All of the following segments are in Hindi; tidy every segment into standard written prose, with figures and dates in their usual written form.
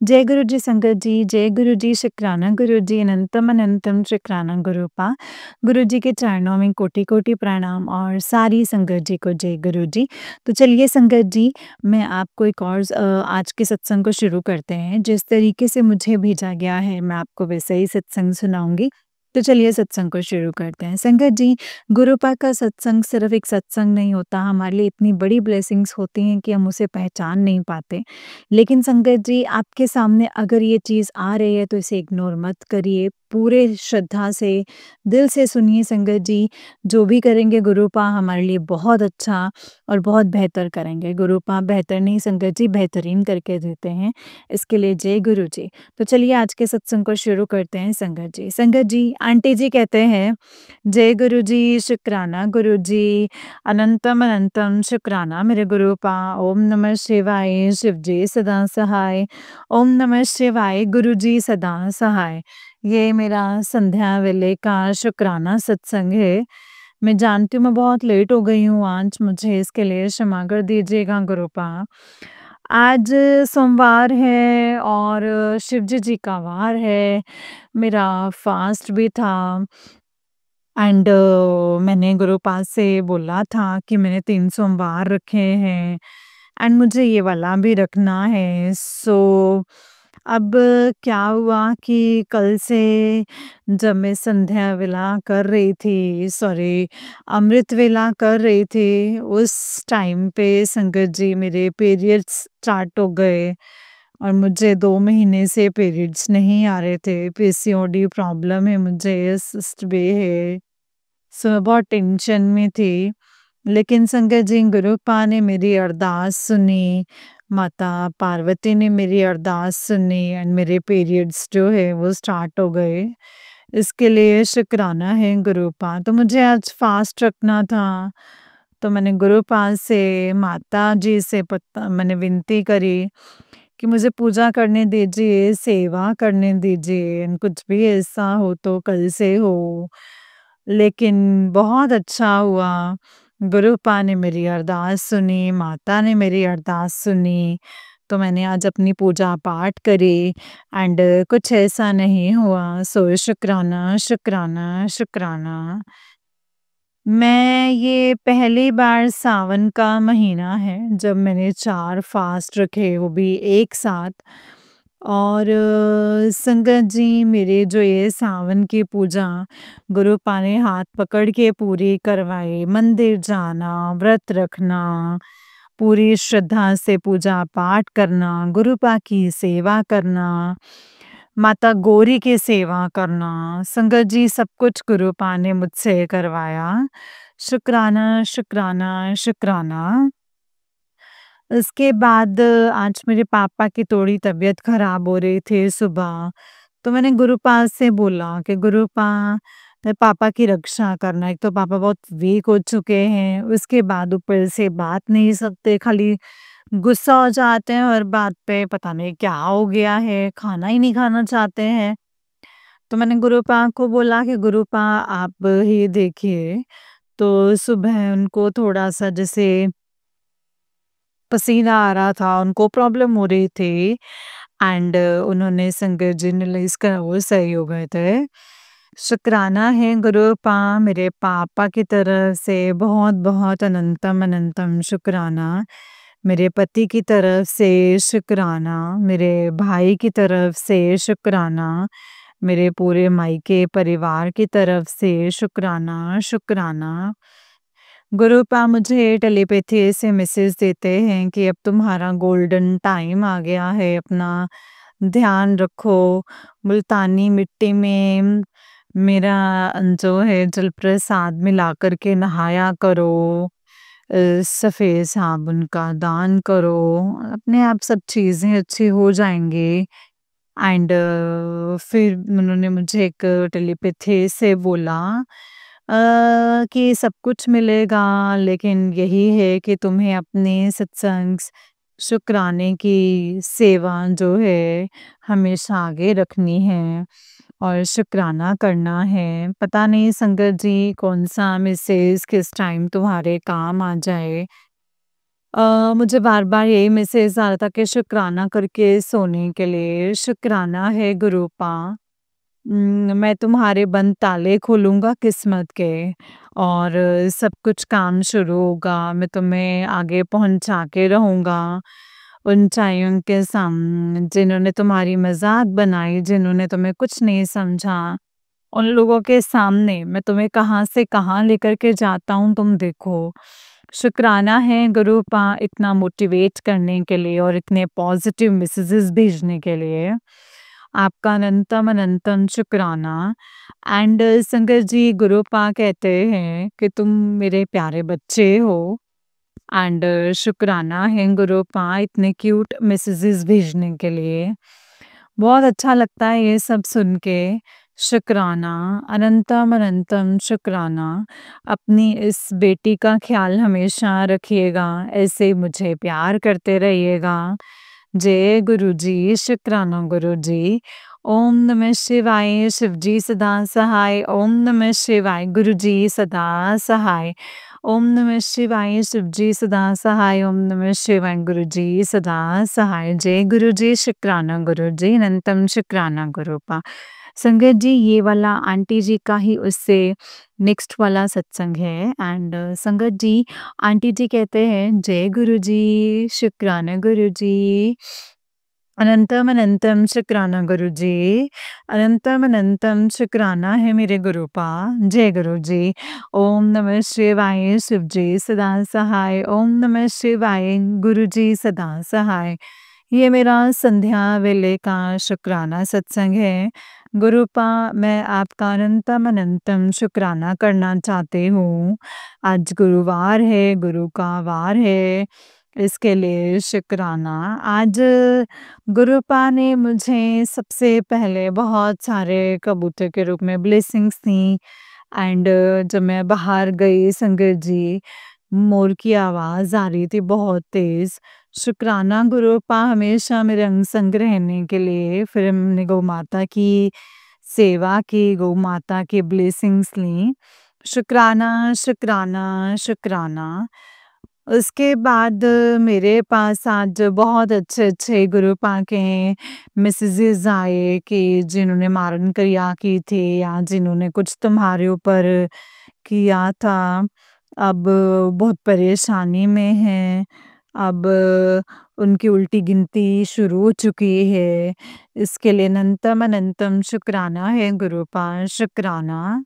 जय गुरु जी संगत जी, जय गुरु जी शुक्राना गुरु जी, अनंतम अनंतम शुक्राना गुरुपा। गुरु जी के चरणों में कोटि-कोटि प्रणाम और सारी संगत जी को जय गुरु जी। तो चलिए संगत जी, मैं आपको एक और आज के सत्संग को शुरू करते हैं। जिस तरीके से मुझे भेजा गया है, मैं आपको वैसे ही सत्संग सुनाऊँगी। तो चलिए सत्संग को शुरू करते हैं। संगत जी, गुरुपा का सत्संग सिर्फ़ एक सत्संग नहीं होता, हमारे लिए इतनी बड़ी ब्लेसिंग्स होती हैं कि हम उसे पहचान नहीं पाते। लेकिन संगत जी, आपके सामने अगर ये चीज़ आ रही है तो इसे इग्नोर मत करिए। पूरे श्रद्धा से, दिल से सुनिए संगत जी, जो भी करेंगे गुरुपा हमारे लिए बहुत अच्छा और बहुत बेहतर करेंगे। गुरुपा बेहतर नहीं संगत जी, बेहतरीन करके देते हैं। इसके लिए जय गुरु जी। तो चलिए आज के सत्संग को शुरू करते हैं संगत जी। संगत जी, आंटी जी कहते हैं, जय गुरु जी, शुक्राना गुरु जी, अनंतम अनंतम शुक्राना मेरे गुरुपा। ओम नमः शिवाय, शिव जी सदा सहाय। ओम नमः शिवाय, गुरु जी सदा सहाय। ये मेरा संध्या वेले का शुक्राना सत्संग है। मैं जानती हूँ मैं बहुत लेट हो गई हूँ आज, मुझे इसके लिए क्षमा कर दीजिएगा गुरुपा। आज सोमवार है और शिव जी का वार है, मेरा फास्ट भी था एंड मैंने गुरुपाल से बोला था कि मैंने 3 सोमवार रखे हैं एंड मुझे ये वाला भी रखना है। सो अब क्या हुआ कि कल से जब मैं संध्या वेला कर रही थी, सॉरी अमृत वेला कर रही थी, उस टाइम पे संगत जी मेरे पीरियड्स स्टार्ट हो गए और मुझे 2 महीने से पीरियड्स नहीं आ रहे थे। पीसीओडी प्रॉब्लम है मुझे, सिस्ट भी है। सो मैं बहुत टेंशन में थी, लेकिन संगत जी गुरुपा ने मेरी अरदास सुनी, माता पार्वती ने मेरी अरदास सुनी एंड मेरे पीरियड्स जो है वो स्टार्ट हो गए। इसके लिए शुक्राना है गुरुपा। तो मुझे आज फास्ट रखना था, तो मैंने गुरुपा से, माता जी से पता मैंने विनती करी कि मुझे पूजा करने दीजिए, सेवा करने दीजिए एंड कुछ भी ऐसा हो तो कल से हो। लेकिन बहुत अच्छा हुआ, गुरुपा ने मेरी अरदास सुनी, माता ने मेरी अरदास सुनी, तो मैंने आज अपनी पूजा पाठ करी एंड कुछ ऐसा नहीं हुआ। सो शुक्राना, शुक्राना, शुक्राना। मैं ये पहली बार सावन का महीना है जब मैंने 4 फास्ट रखे, वो भी एक साथ। और संगत जी मेरे जो ये सावन की पूजा गुरुपा ने हाथ पकड़ के पूरी करवाई। मंदिर जाना, व्रत रखना, पूरी श्रद्धा से पूजा पाठ करना, गुरुपा की सेवा करना, माता गौरी की सेवा करना, संगत जी सब कुछ गुरुपा ने मुझसे करवाया। शुक्राना, शुक्राना, शुक्राना। उसके बाद आज मेरे पापा की थोड़ी तबीयत खराब हो रही थी सुबह, तो मैंने गुरुपा से बोला कि गुरुपा पापा की रक्षा करना। एक तो पापा बहुत वीक हो चुके हैं, उसके बाद ऊपर से बात नहीं सकते, खाली गुस्सा हो जाते हैं हर बात पे, पता नहीं क्या हो गया है, खाना ही नहीं खाना चाहते हैं। तो मैंने गुरुपा को बोला कि गुरुपा आप ही देखिए, तो सुबह उनको थोड़ा-सा जैसे पसीना आ रहा था, उनको प्रॉब्लम हो रही थी एंड उन्होंने संगत जी ने इसका वो सही हो गए थे। शुक्राना है गुरुपा, मेरे पापा की तरफ से बहुत-बहुत अनंतम अनंतम शुक्राना। मेरे पति की तरफ से शुक्राना, मेरे भाई की तरफ से शुक्राना, मेरे पूरे मायके परिवार की तरफ से शुक्राना, शुक्राना। गुरुपा मुझे टेलीपैथी से मैसेज देते हैं कि अब तुम्हारा गोल्डन टाइम आ गया है, अपना ध्यान रखो, मुल्तानी मिट्टी में मेरा जो है जल प्रसाद मिला कर के नहाया करो, सफ़ेद साबुन का दान करो, अपने आप सब चीज़ें अच्छी हो जाएँगी। एंड फिर उन्होंने मुझे एक टेलीपैथी से बोला कि सब कुछ मिलेगा, लेकिन यही है कि तुम्हें अपने सत्संग, शुक्राने की सेवा जो है हमेशा आगे रखनी है और शुक्राना करना है। पता नहीं संगत जी कौन-सा मैसेज किस टाइम तुम्हारे काम आ जाए। मुझे बार-बार यही मैसेज आ रहा था कि शुकराना करके सोने के लिए, शुकराना है गुरूपा। मैं तुम्हारे बंद ताले खोलूँगा किस्मत के और सब कुछ काम शुरू होगा, मैं तुम्हें आगे पहुँचा के रहूँगा। ऊँचाइयों के जिन्होंने तुम्हारी मज़ाक बनाई, जिन्होंने तुम्हें कुछ नहीं समझा, उन लोगों के सामने मैं तुम्हें कहाँ से कहाँ लेकर के जाता हूँ तुम देखो। शुकराना है गुरूपा इतना मोटिवेट करने के लिए और इतने पॉज़िटिव मैसेजेस भेजने के लिए। आपका अनंतम अनंतम शुकराना। एंड संगत जी गुरूपा कहते हैं कि तुम मेरे प्यारे बच्चे हो एंड शुकराना है गुरूपा इतने क्यूट मैसेजेस भेजने के लिए। बहुत अच्छा लगता है ये सब सुन के। शुकराना, अनंतम अनंतम शुकराना। अपनी इस बेटी का ख्याल हमेशा रखिएगा, ऐसे ही मुझे प्यार करते रहिएगा। जय गुरुजी, शुकराना गुरुजी। ओम नमः शिवाय, शिवजी सदा सहाय। ओम नमः शिवाय, गुरुजी सदा सहाय। ओम नमः शिवाय, शिवजी सदा सहाय। ओम नमः शिवाय, गुरुजी सदा सहाय। जय गुरुजी, शुकराना गुरुजी, अनंतम शुकराना गुरूपा। संगत जी ये वाला आंटी जी का ही उससे नेक्स्ट वाला सत्संग है एंड संगत जी आंटी जी कहते हैं जय गुरुजी, शुकराना गुरुजी, अनंतम अनंतम शुकराना गुरुजी, अनंतम अनंतम शुकराना है मेरे गुरूपा। जय गुरुजी। ओम नमः शिवाय, शिवजी सदा सहाय। ओम नमः शिवाय, गुरुजी सदा सहाय। ये मेरा संध्या वेले का शुकराना सत्संग है। गुरूपा मैं आपका अनंतम अनंतम शुकराना करना चाहती हूँ। आज गुरुवार है, गुरु का वार है, इसके लिए शुकराना। आज गुरूपा ने मुझे सबसे पहले बहुत सारे कबूतर के रूप में ब्लेसिंग्स दी एंड जब मैं बाहर गई संगत जी, मोर की आवाज़ आ रही थी बहुत तेज़। शुकराना गुरूपा हमेशा मेरे अंग संग रहने के लिए। फिर हमने गौ माता की सेवा की, गौ माता की ब्लेसिंग्स ली। शुकराना, शुकराना, शुकराना। उसके बाद मेरे पास आज बहुत अच्छे-अच्छे गुरूपा के मैसेजेस आए कि जिन्होंने मारन क्रिया की थी या जिन्होंने कुछ तुम्हारे ऊपर किया था, अब बहुत परेशानी में हैं। अब उनकी उल्टी गिनती शुरू हो चुकी है। इसके लिए अनंतम अनंतम शुकराना है गुरूपा, शुकराना।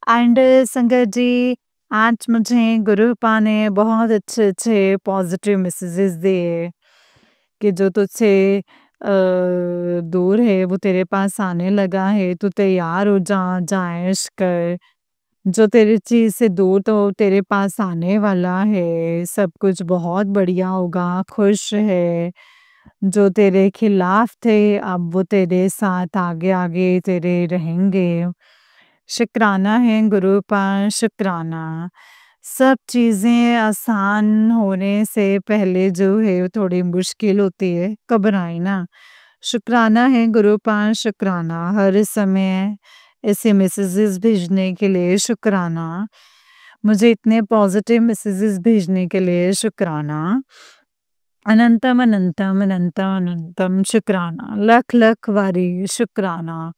एंड संगत जी आज मुझे गुरूपा ने बहुत अच्छे-अच्छे पॉज़िटिव मैसेजेस दिए कि जो तुझसे दूर है वो तेरे पास आने लगा है, तू तैयार हो जा, जा ऐश कर। जो तेरी चीज़ से दूर तो तेरे पास आने वाला है, सब कुछ बहुत बढ़िया होगा, खुश है। जो तेरे खिलाफ थे अब वो तेरे साथ आगे-आगे तेरे रहेंगे। शुकराना है गुरूपा, शुकराना। सब चीज़ें आसान होने से पहले जो है वो थोड़ी मुश्किल होती है, घबराए ना। शुकराना है गुरूपा, शुकराना। हर समय ऐसे मैसेजेस भेजने के लिए शुकराना। मुझे इतने पॉज़िटिव मैसेजेस भेजने के लिए शुकराना। अनंतम अनंतम अनंतम अनंतम शुकराना। लख-लख वारी शुकराना।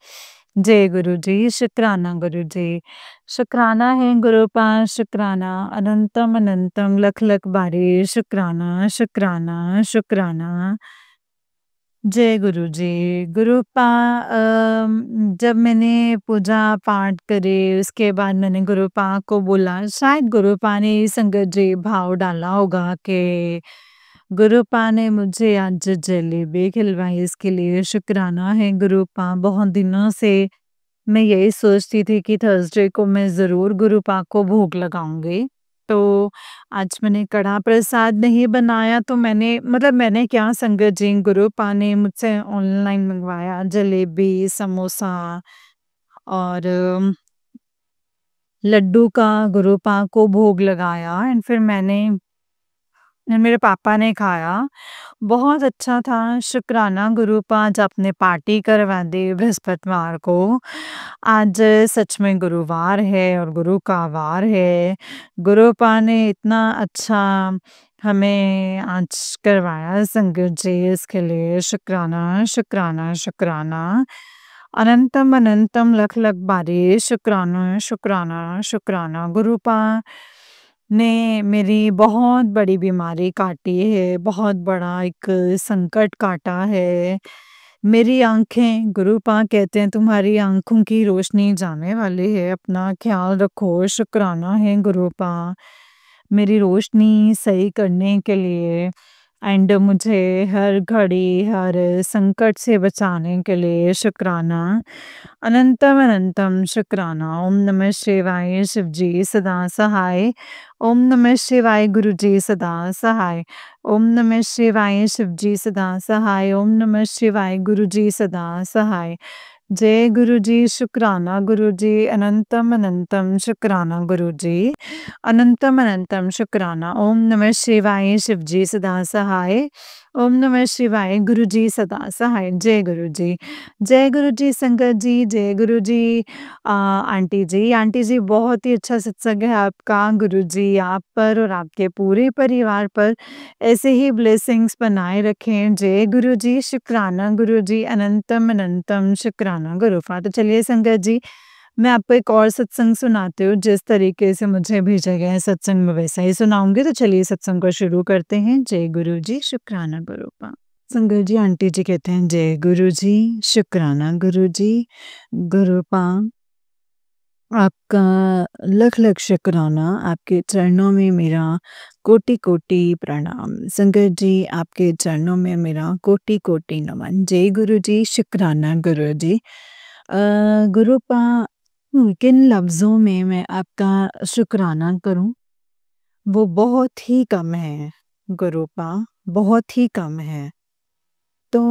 जय गुरुजी, शुकराना गुरुजी। शुकराना है गुरूपा, शुकराना। अनंतम अनंतम लख-लख बारी शुकराना, शुकराना, शुकराना। जय गुरुजी। गुरूपा जब मैंने पूजा-पाठ करे उसके बाद मैंने गुरूपा को बोला शायद गुरूपा ने संगत जी भाव डाला होगा कि गुरूपा ने मुझे आज जलेबी खिलवाई इसके लिए शुकराना है गुरूपा। बहुत दिनों से मैं यही सोचती थी कि थर्सडे को मैं ज़रूर गुरूपा को भोग लगाऊँगी। तो आज मैंने कड़ा प्रसाद नहीं बनाया तो मैंने मतलब मैंने क्या संगत जी गुरूपा ने मुझसे ऑनलाइन मंगवाया जलेबी, समोसा और लड्डू का गुरूपा को भोग लगाया एंड फिर मेरे पापा ने खाया। बहुत अच्छा था, शुकराना गुरूपा आज आपने पार्टी करवा दी बृहस्पतिवार को। आज सच में गुरुवार है और गुरु का वार है। गुरूपा ने इतना अच्छा हमें आज करवाया संगत जी, इसके लिए शुक्राना, शुक्राना, शुक्राना। अनंतम अनंतम लख लख बारी शुक्राना, शुक्राना, शुक्राना। गुरुपा ने मेरी बहुत बड़ी बीमारी काटी है, बहुत बड़ा एक संकट काटा है। मेरी आँखें गुरुपा कहते हैं तुम्हारी आँखों की रोशनी जाने वाली है, अपना ख़्याल रखो, शुक्राना है गुरुपा। मेरी रोशनी सही करने के लिए एंड मुझे हर घड़ी, हर संकट से बचाने के लिए शुक्राना। अनंतम अनंतम शुक्राना। ओम नमः शिवाय शिव जी सदा सहाय। ओम नमः शिवाय गुरु जी सदा सहाय। ओम नमः शिवाय शिव जी सदा सहाय। ओम नमः शिवाय गुरु जी सदा सहाय। जय गुरु जी, शुक्राना गुरु जी, अनंतम अनंतम शुक्राना गुरु जी, अनंतम अनंतम शुक्राना। ओम नमः शिवाय शिव जी सदा सहाय। ओम नमः शिवाय गुरु जी सदा सहाय। जय गुरु जी, जय गुरु जी संगत जी, जय गुरु जी। आंटी जी बहुत ही अच्छा सत्संग है आपका। गुरु जी आप पर और आपके पूरे परिवार पर ऐसे ही ब्लेसिंग्स बनाए रखें। जय गुरु जी, शुक्राना गुरु जी, अनंतम अनंतम शुक्राना गुरुपा। तो चलिए संगत जी, मैं आपको एक और सत्संग सुनाती हूँ, जिस तरीके से मुझे भेजा गया है सत्संग में वैसा ही सुनाऊंगी। तो चलिए सत्संग को शुरू करते हैं। जय गुरु जी, शुक्राना गुरुपा। संगत जी, आंटी जी कहते हैं जय गुरु जी, शुक्राना गुरु जी, गुरुपा आपका लख लख शुक्राना। आपके चरणों में मेरा कोटि कोटि प्रणाम। संगत जी, आपके चरणों में मेरा कोटि कोटि नमन। जय गुरु जी, शुक्राना गुरु जी। गुरुपा किन लफ्ज़ों में मैं आपका शुक्राना करूं, वो बहुत ही कम है गुरुपा, बहुत ही कम है। तो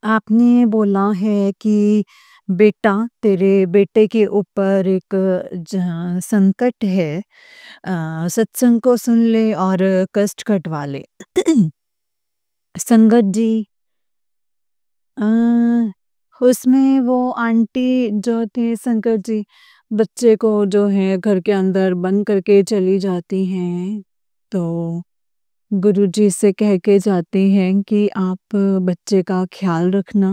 आपने बोला है कि बेटा, तेरे बेटे के ऊपर एक संकट है, सत्संग को सुन ले और कष्ट कटवा ले। संगत जी, अ, उसमें वो आंटी जो थी संकट जी, बच्चे को जो है घर के अंदर बंद करके चली जाती हैं। तो गुरुजी से कह के जाती हैं कि आप बच्चे का ख्याल रखना।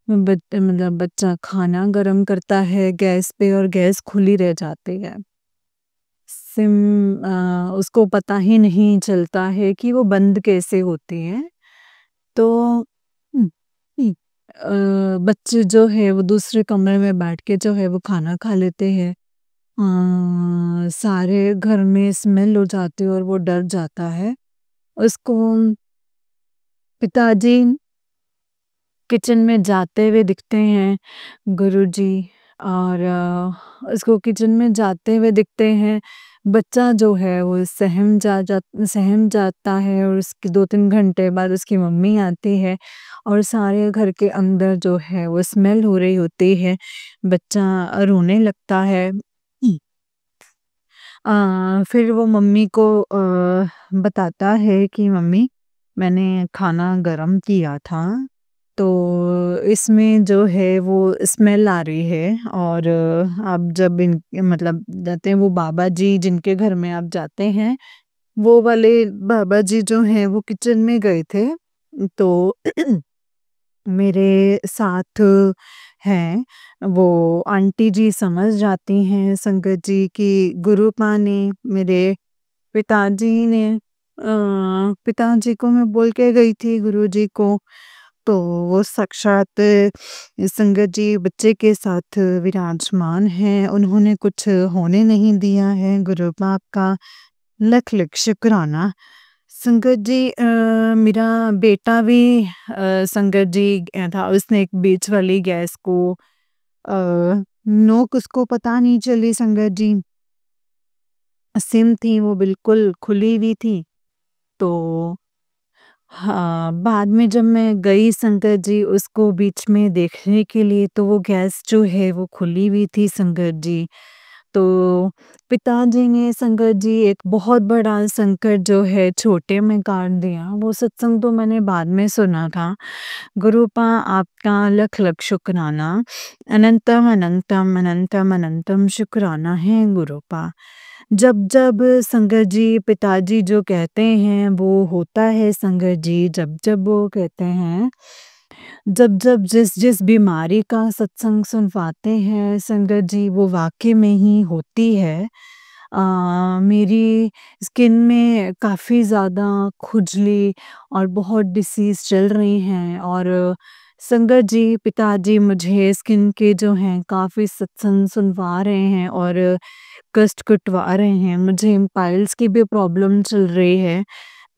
मतलब बच्चा खाना गरम करता है गैस पे और गैस खुली रह जाती है। उसको पता ही नहीं चलता है कि वो बंद कैसे होती है। तो हुँ, हुँ, बच्चे जो है वो दूसरे कमरे में बैठ के जो है वो खाना खा लेते हैं। सारे घर में स्मेल हो जाती है और वो डर जाता है। उसको पिताजी किचन में जाते हुए दिखते हैं गुरुजी, और उसको किचन में जाते हुए दिखते हैं। बच्चा जो है वो सहम जाता है और उसके 2-3 घंटे बाद उसकी मम्मी आती है और सारे घर के अंदर जो है वो स्मेल हो रही होती है। बच्चा रोने लगता है। फिर वो मम्मी को बताता है कि मम्मी, मैंने खाना गरम किया था, तो इसमें जो है वो स्मेल आ रही है। और आप जब मतलब जाते हैं वो बाबा जी जिनके घर में आप जाते हैं, वो वाले बाबा जी जो हैं वो किचन में गए थे। तो मेरे साथ हैं, वो आंटी जी समझ जाती हैं संगत जी कि गुरुपा ने, मेरे पिताजी ने, पिताजी को मैं बोल के गई थी गुरुजी को। तो वो साक्षात संगत जी बच्चे के साथ विराजमान हैं, उन्होंने कुछ होने नहीं दिया है। गुरुपा आपका लख लख शुक्राना। संगत जी, मेरा बेटा भी संगत जी था, उसने एक बीच वाली गैस को नोक उसको पता नहीं चली संगत जी। सिम थी वो बिल्कुल खुली हुई थी। तो हाँ, बाद में जब मैं गई संगत जी उसको बीच में देखने के लिए, तो वो गैस जो है वो खुली हुई थी संगत जी। तो पिताजी ने संगत जी एक बहुत बड़ा संकट जो है छोटे में काट दिया। वो सत्संग तो मैंने बाद में सुना था। गुरुपा आपका लख लख शुक्राना। अनंतम अनंतम अनंतम अनंतम शुक्राना है गुरुपा। जब जब संगत जी पिताजी जो कहते हैं वो होता है संगत जी, जब जब वो कहते हैं, जब जब जिस जिस बीमारी का सत्संग सुनवाते हैं संगत जी वो वाक़ई में ही होती है। मेरी स्किन में काफ़ी ज़्यादा खुजली और बहुत डिसीज़ चल रही हैं, और संगत जी पिताजी मुझे स्किन के जो हैं काफ़ी सत्संग सुनवा रहे हैं और कष्ट कटवा रहे हैं। मुझे पाइल्स की भी प्रॉब्लम चल रही है।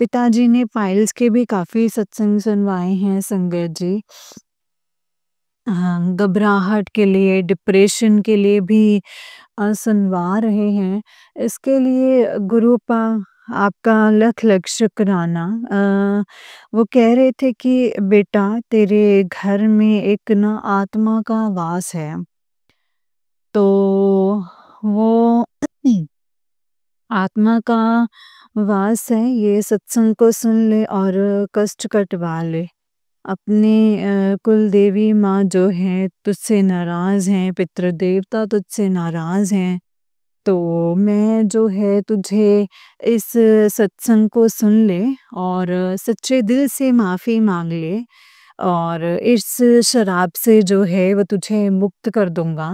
पिताजी ने पाइल्स के भी काफ़ी सत्संग सुनवाए हैं संगत जी। हाँ, घबराहट के लिए, डिप्रेशन के लिए भी सुनवा रहे हैं। इसके लिए गुरुपा आपका लख लख शुक्राना। वो कह रहे थे कि बेटा तेरे घर में एक ना आत्मा का वास है। तो वो आत्मा का वास है, ये सत्संग को सुन ले और कष्ट कटवा ले। अपने कुल देवी माँ जो हैं तुझसे नाराज़ हैं, पितृ देवता तुझसे नाराज़ हैं। तो मैं जो है तुझे इस सत्संग को सुन ले और सच्चे दिल से माफ़ी माँग ले, और इस शराब से जो है वो तुझे मुक्त कर दूँगा।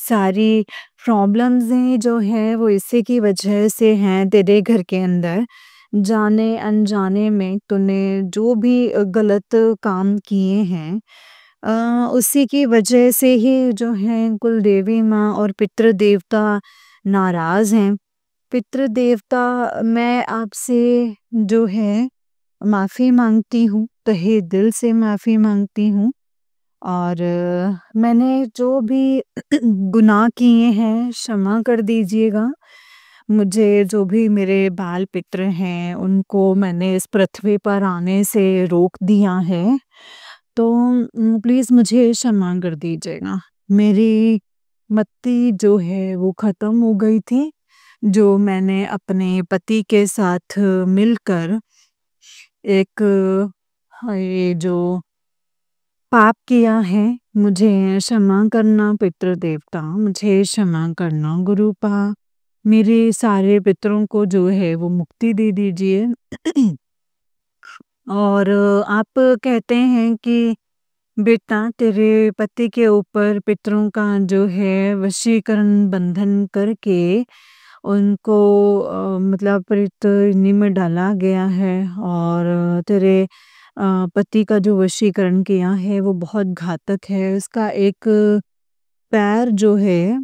सारी प्रॉब्लम्स जो हैं वो इसी की वजह से हैं तेरे घर के अंदर। जाने-अनजाने में तूने जो भी गलत काम किए हैं, उसी की वजह से ही जो है कुल देवी माँ और पितृ देवता नाराज़ हैं। पितृ देवता मैं आपसे जो है माफ़ी माँगती हूँ, तहे दिल से माफ़ी माँगती हूँ, और मैंने जो भी गुनाह किए हैं क्षमा कर दीजिएगा। मुझे जो भी मेरे बाल-पित्र हैं उनको मैंने इस पृथ्वी पर आने से रोक दिया है। तो प्लीज़ मुझे क्षमा कर दीजिएगा। मेरी मति जो है वो ख़त्म हो गई थी, जो मैंने अपने पति के साथ मिलकर एक ये जो पाप किया है, मुझे क्षमा करना पितृ देवता, मुझे क्षमा करना गुरुपा। मेरे सारे पितरों को जो है वो मुक्ति दे दीजिए। और आप कहते हैं कि बेटा तेरे पति के ऊपर पितरों का जो है वशीकरण बंधन करके उनको मतलब प्रेत योनि में डाला गया है, और तेरे पति का जो वशीकरण किया है वो बहुत घातक है। उसका एक पैर जो है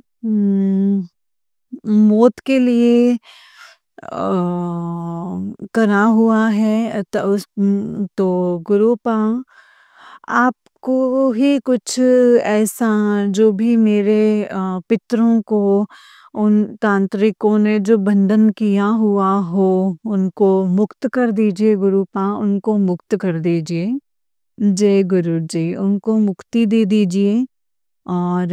मौत के लिए करा हुआ है। तो गुरुपा आपको ही कुछ ऐसा जो भी मेरे पितरों को उन तांत्रिकों ने जो बंधन किया हुआ हो उनको मुक्त कर दीजिए गुरुपा, उनको मुक्त कर दीजिए। जय गुरु जी, उनको मुक्ति दे दीजिए और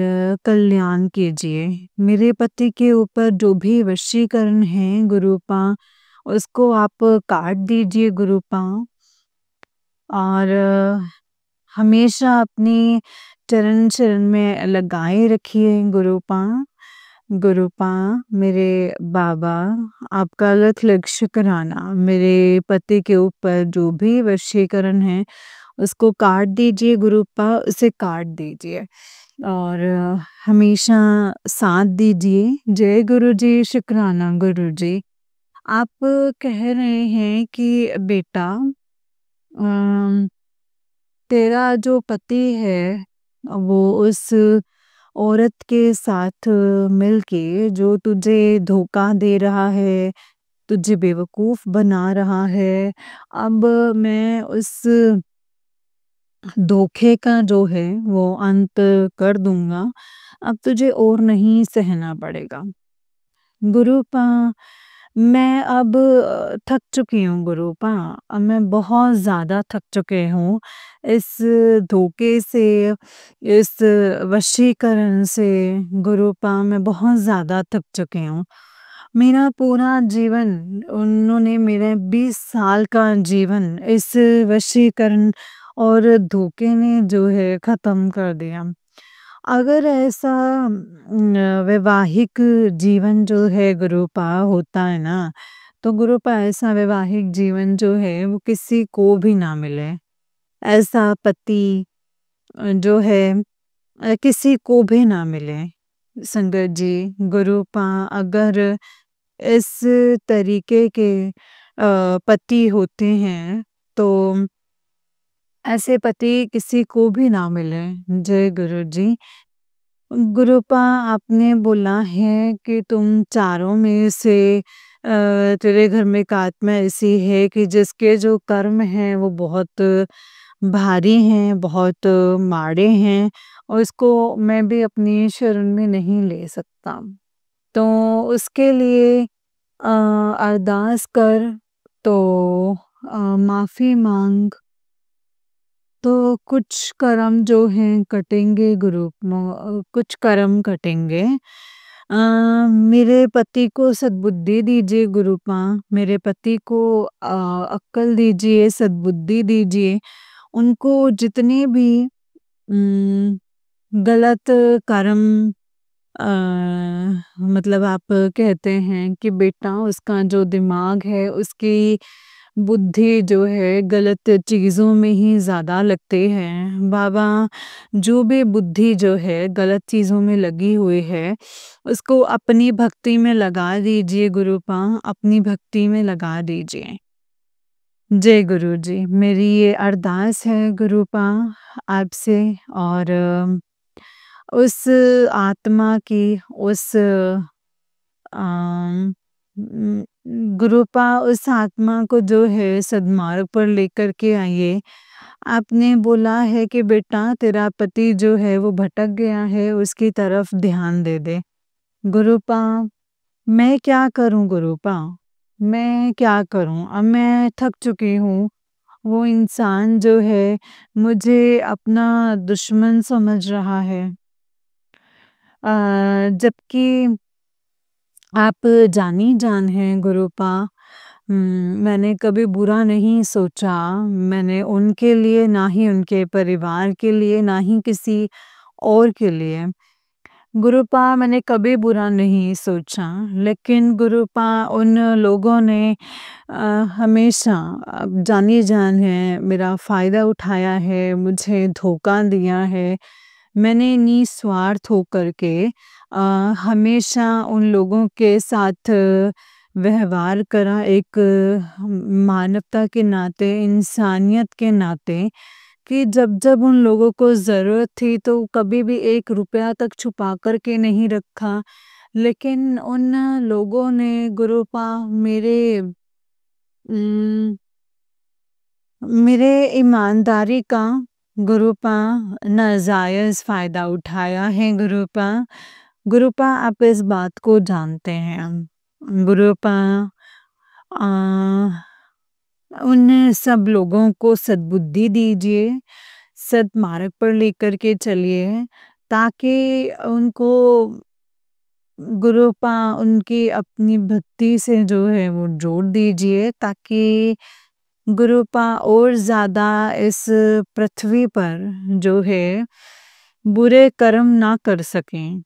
कल्याण कीजिए। मेरे पति के ऊपर जो भी वशीकरण है गुरुपा, उसको आप काट दीजिए गुरुपा, और हमेशा अपनी चरण शरण में लगाए रखिए गुरुपा। गुरुपा मेरे बाबा आपका लख लख शुक्राना। मेरे पति के ऊपर जो भी वशीकरण है उसको काट दीजिए गुरुपा, उसे काट दीजिए और हमेशा साथ दीजिए। जय गुरु जी, शुक्राना गुरु जी। आप कह रहे हैं कि बेटा अम, तेरा जो पति है वो उस औरत के साथ मिलके जो तुझे धोखा दे रहा है, तुझे बेवकूफ़ बना रहा है, अब मैं उस धोखे का जो है वो अंत कर दूँगा। अब तुझे और नहीं सहना पड़ेगा। गुरुपा मैं अब थक चुकी हूँ गुरुपा। अब मैं बहुत ज़्यादा थक चुकी हूँ इस धोखे से, इस वशीकरण से। गुरुपा मैं बहुत ज़्यादा थक चुकी हूँ। मेरा पूरा जीवन उन्होंने मेरे 20 साल का जीवन इस वशीकरण और धोखे ने जो है ख़त्म कर दिया। अगर ऐसा वैवाहिक जीवन जो है गुरुपा होता है ना, तो गुरुपा ऐसा वैवाहिक जीवन जो है वो किसी को भी ना मिले। ऐसा पति जो है किसी को भी ना मिले। संगत जी, गुरुपा अगर इस तरीके के पति होते हैं, तो ऐसे पति किसी को भी ना मिले। जय गुरु जी। गुरुपा आपने बोला है कि तुम चारों में से तेरे घर में एक आत्मा ऐसी है कि जिसके जो कर्म हैं वो बहुत भारी हैं, बहुत माड़े हैं और इसको मैं भी अपनी शरण में नहीं ले सकता। तो उसके लिए अरदास कर, तो माफ़ी माँग, तो कुछ कर्म जो हैं कटेंगे कुछ कर्म कटेंगे। मेरे पति को सद्बुद्धि दीजिए गुरुपा, मेरे पति को अक्ल दीजिए, सद्बुद्धि दीजिए। उनको जितने भी उम, गलत कर्म अ, मतलब आप कहते हैं कि बेटा उसका जो दिमाग है, उसकी बुद्धि जो है गलत चीज़ों में ही ज़्यादा लगते हैं। बाबा जो भी बुद्धि जो है गलत चीज़ों में लगी हुई है, उसको अपनी भक्ति में लगा दीजिए गुरुपा, अपनी भक्ति में लगा दीजिए। जय गुरु जी, मेरी ये अरदास है गुरुपा आपसे और उस आत्मा की उस अम, उम, गुरुपा उस आत्मा को जो है सद्मार्ग पर लेकर के आइए। आपने बोला है कि बेटा तेरा पति जो है वो भटक गया है, उसकी तरफ ध्यान दे दे। गुरुपा मैं क्या करूँ गुरुपा? मैं क्या करूँ? अब मैं थक चुकी हूँ। वो इंसान जो है मुझे अपना दुश्मन समझ रहा है। जबकि आप जानी-जान हैं गुरुपा। मैंने कभी बुरा नहीं सोचा। मैंने उनके लिए, ना ही उनके परिवार के लिए, ना ही किसी और के लिए। गुरुपा मैंने कभी बुरा नहीं सोचा, लेकिन गुरुपा उन लोगों ने अ, हमेशा जानी-जान है मेरा फ़ायदा उठाया है, मुझे धोखा दिया है। मैंने निस्वार्थ होकर के हमेशा उन लोगों के साथ व्यवहार करा एक मानवता के नाते, इंसानियत के नाते कि जब-जब उन लोगों को ज़रूरत थी तो कभी भी 1 रुपया तक छुपा कर के नहीं रखा। लेकिन उन लोगों ने गुरुपा उम, मेरे ईमानदारी का गुरुपा नाजायज़ फ़ायदा उठाया है गुरुपा। गुरुपा आप इस बात को जानते हैं। गुरुपा अ, उन सब लोगों को सद्बुद्धि दीजिए, सद्मार्ग पर लेकर के चलिए ताकि उनको गुरुपा उनकी अपनी भक्ति से जो है वो जोड़ दीजिए ताकि गुरुपा और ज़्यादा इस पृथ्वी पर जो है बुरे कर्म ना कर सकें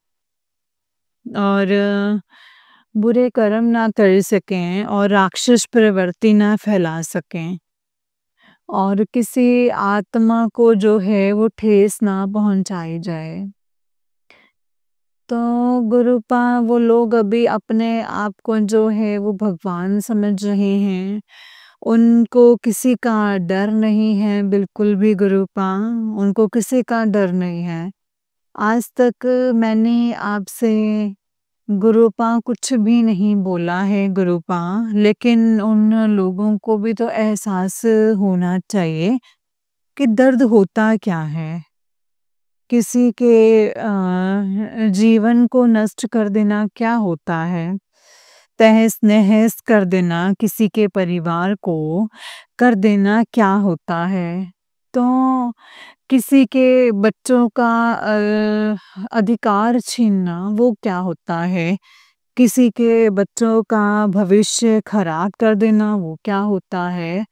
और बुरे कर्म ना कर सकें और राक्षस प्रवृत्ति ना फैला सकें और किसी आत्मा को जो है वो ठेस ना पहुँचाई जाए। तो गुरुपा वो लोग अभी अपने आप को जो है वो भगवान समझ रहे हैं। उनको किसी का डर नहीं है बिल्कुल भी गुरुपा, उनको किसी का डर नहीं है। आज तक मैंने आपसे गुरुपा कुछ भी नहीं बोला है गुरुपा, लेकिन उन लोगों को भी तो एहसास होना चाहिए कि दर्द होता क्या है। किसी के जीवन को नष्ट कर देना क्या होता है? तहस-नहस कर देना किसी के परिवार को कर देना क्या होता है? तो किसी के बच्चों का अधिकार छीनना वो क्या होता है? किसी के बच्चों का भविष्य खराब कर देना वो क्या होता है?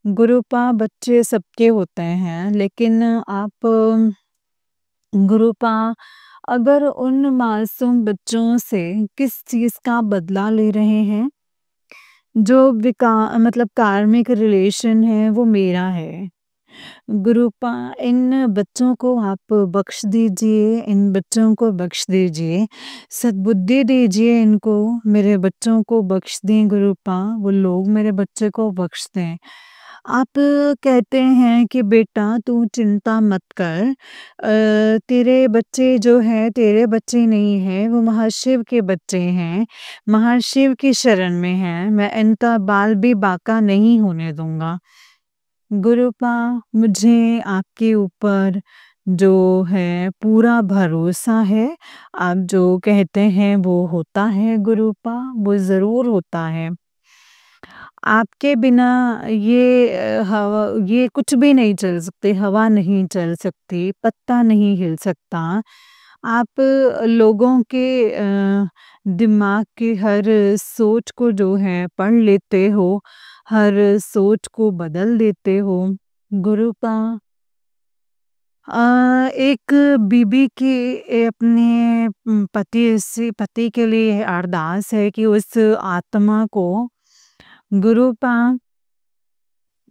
गुरुपा बच्चे सबके होते हैं, लेकिन आप गुरुपा अगर उन मासूम बच्चों से किस चीज़ का बदला ले रहे हैं, जो मतलब कार्मिक रिलेशन है वो मेरा है। गुरुपा इन बच्चों को आप बख्श दीजिए, इन बच्चों को बख्श दीजिए, सद्बुद्धि दीजिए इनको, मेरे बच्चों को बख्श दें गुरुपा, वो लोग मेरे बच्चे को बख्श दें। आप कहते हैं कि बेटा तू चिंता मत कर, तेरे बच्चे जो हैं तेरे बच्चे नहीं हैं, वो महाशिव के बच्चे हैं, महाशिव की शरण में हैं, मैं इनका बाल भी बांका नहीं होने दूँगा। गुरुपा मुझे आपके ऊपर जो है पूरा भरोसा है, आप जो कहते हैं वो होता है गुरुपा, वो ज़रूर होता है। आपके बिना ये कुछ भी नहीं चल सकते, हवा नहीं चल सकती, पत्ता नहीं हिल सकता। आप लोगों के दिमाग की हर सोच को जो है पढ़ लेते हो, हर सोच को बदल देते हो। गुरुपा एक बीबी की अपने पति के लिए अरदास है कि उस आत्मा को गुरुपा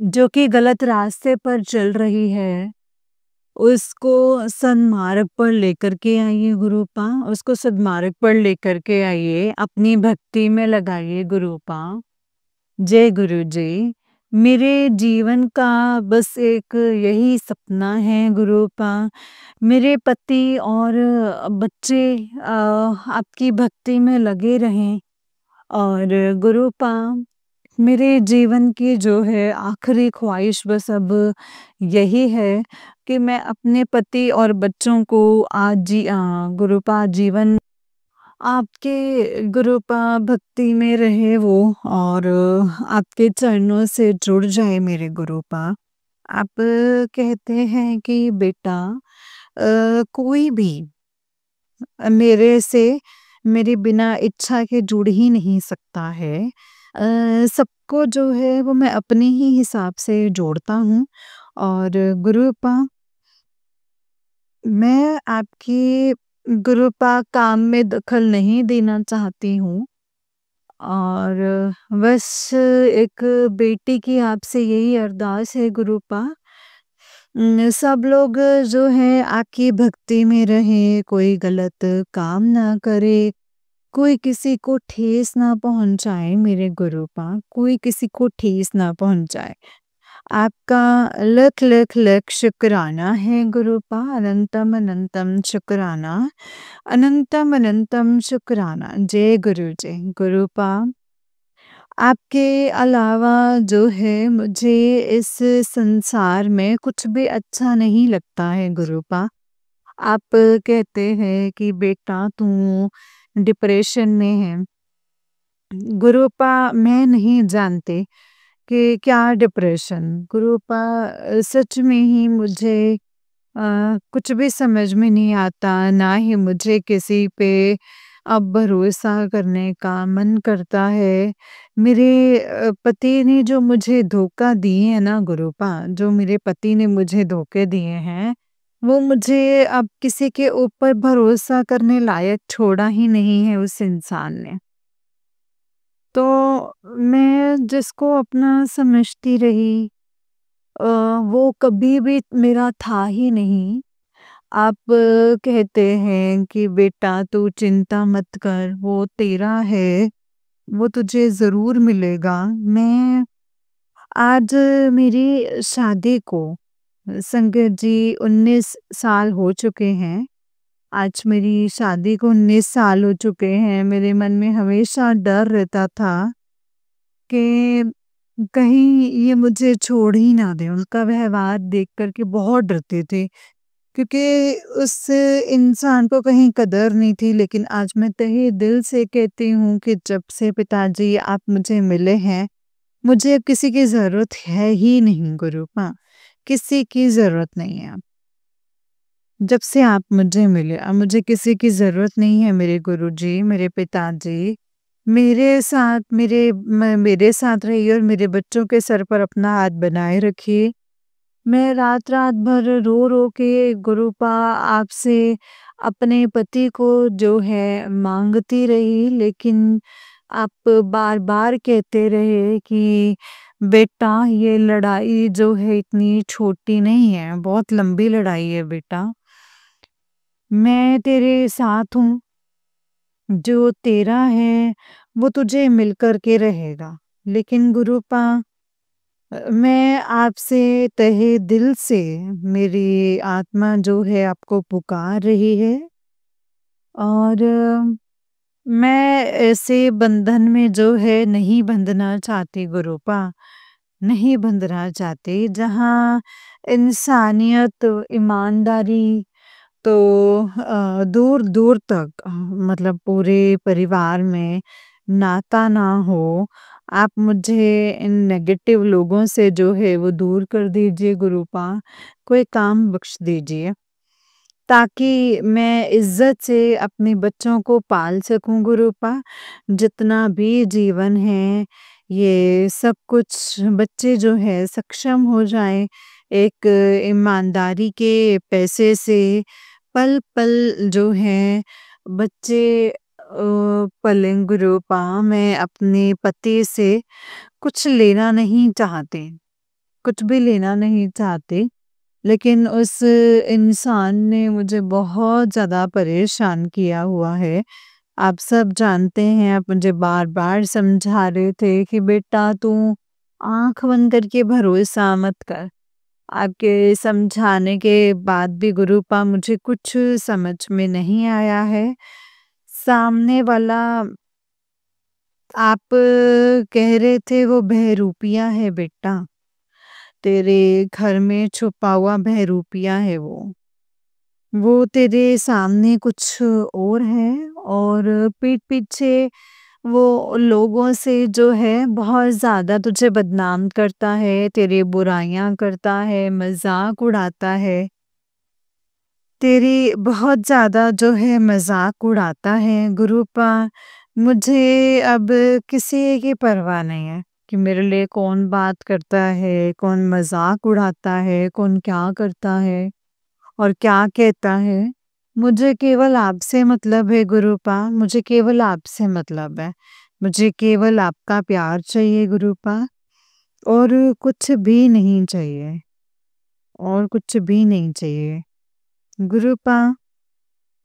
जो कि गलत रास्ते पर चल रही है, उसको सन्मार्ग पर लेकर के आइए गुरुपा, उसको सद्मार्ग पर लेकर के आइए, अपनी भक्ति में लगाइए गुरुपा। जय गुरु जी। मेरे जीवन का बस एक यही सपना है गुरुपा, मेरे पति और बच्चे आपकी भक्ति में लगे रहें और गुरुपा मेरे जीवन की जो है आखिरी ख्वाहिश बस अब यही है कि मैं अपने पति और बच्चों को गुरुपा जीवन आपके गुरुपा भक्ति में रहे वो और आपके चरणों से जुड़ जाए मेरे गुरुपा। आप कहते हैं कि बेटा कोई भी मेरे से मेरे बिना इच्छा के जुड़ ही नहीं सकता है। सबको जो है वो मैं अपने ही हिसाब से जोड़ता हूँ और गुरुपा मैं आपकी गुरुपा काम में दखल नहीं देना चाहती हूँ और बस एक बेटी की आपसे यही अरदास है गुरुपा। सब लोग जो है आपकी भक्ति में रहें, कोई गलत काम ना करे, कोई किसी को ठेस ना पहुँचाए मेरे गुरुपा, कोई किसी को ठेस ना पहुँचाए। आपका लख लख लख शुक्राना है गुरुपा, अनंतम अनंतम शुक्राना, अनंतम अनंतम शुक्राना। जय गुरु जय गुरुपा। आपके अलावा जो है मुझे इस संसार में कुछ भी अच्छा नहीं लगता है गुरुपा। आप कहते हैं कि बेटा तू डिप्रेशन में है। गुरुपा मैं नहीं जानती कि क्या डिप्रेशन गुरुपा सच में ही मुझे कुछ भी समझ में नहीं आता, ना ही मुझे किसी पे अब भरोसा करने का मन करता है। मेरे पति ने जो मुझे धोखा दिए हैं ना गुरुपा, जो मेरे पति ने मुझे धोखे दिए हैं, वो मुझे अब किसी के ऊपर भरोसा करने लायक छोड़ा ही नहीं है उस इंसान ने। तो मैं जिसको अपना समझती रही अ, वो कभी भी मेरा था ही नहीं। आप कहते हैं कि बेटा तू चिंता मत कर, वो तेरा है, वो तुझे ज़रूर मिलेगा। मैं आज मेरी शादी को संगत जी 19 साल हो चुके हैं। आज मेरी शादी को 19 साल हो चुके हैं। मेरे मन में हमेशा डर रहता था कि कहीं ये मुझे छोड़ ही ना दें। उनका व्यवहार देख कर के बहुत डरते थे क्योंकि उस इंसान को कहीं कदर नहीं थी। लेकिन आज मैं तहे दिल से कहती हूँ कि जब से पिताजी आप मुझे मिले हैं, मुझे अब किसी की ज़रूरत है ही नहीं गुरुपा, किसी की ज़रूरत नहीं है। जब से आप मुझे मिले अब मुझे किसी की ज़रूरत नहीं है मेरे गुरुजी, मेरे पिताजी। मेरे साथ रहिए और मेरे बच्चों के सर पर अपना हाथ बनाए रखिए। मैं रात-रात भर रो-रो के गुरुपा आपसे अपने पति को जो है माँगती रही, लेकिन आप बार-बार कहते रहे कि बेटा ये लड़ाई जो है इतनी छोटी नहीं है, बहुत लंबी लड़ाई है बेटा। मैं तेरे साथ हूँ, जो तेरा है वो तुझे मिल कर के रहेगा। लेकिन गुरुपा मैं आपसे तहे दिल से मेरी आत्मा जो है आपको पुकार रही है और मैं ऐसे बंधन में जो है नहीं बंधना चाहती गुरुपा, नहीं बंधना चाहती जहाँ इंसानियत, ईमानदारी तो दूर-दूर तक मतलब पूरे परिवार में नाता ना हो। आप मुझे इन नेगेटिव लोगों से जो है वो दूर कर दीजिए गुरुपा, कोई काम बख्श दीजिए, ताकि मैं इज़्ज़त से अपने बच्चों को पाल सकूँ गुरुपा। जितना भी जीवन है, ये सब कुछ बच्चे जो है सक्षम हो जाएँ, एक ईमानदारी के पैसे से पल-पल जो है बच्चे पलें गुरुपा। मैं अपने पति से कुछ लेना नहीं चाहती, कुछ भी लेना नहीं चाहती। लेकिन उस इंसान ने मुझे बहुत ज़्यादा परेशान किया हुआ है। आप सब जानते हैं, आप मुझे बार-बार समझा रहे थे कि बेटा तू आँख बंद करके भरोसा मत कर। आपके समझाने के बाद भी गुरुपा मुझे कुछ समझ में नहीं आया है। सामने वाला आप कह रहे थे वो बहरूपिया है बेटा, तेरे घर में छुपा हुआ बहरूपिया है वो। वो तेरे सामने कुछ और है और पीठ पीछे वो लोगों से जो है बहुत ज़्यादा तुझे बदनाम करता है, तेरी बुराइयाँ करता है, मज़ाक उड़ाता है। तेरी बहुत ज़्यादा जो है मज़ाक उड़ाता है गुरुपा। मुझे अब किसी की परवाह नहीं है कि मेरे लिए कौन बात करता है, कौन मज़ाक उड़ाता है, कौन क्या करता है और क्या कहता है। मुझे केवल आपसे मतलब है गुरुपा, मुझे केवल आपसे मतलब है। मुझे केवल आपका प्यार चाहिए गुरुपा और कुछ भी नहीं चाहिए, और कुछ भी नहीं चाहिए। गुरुपा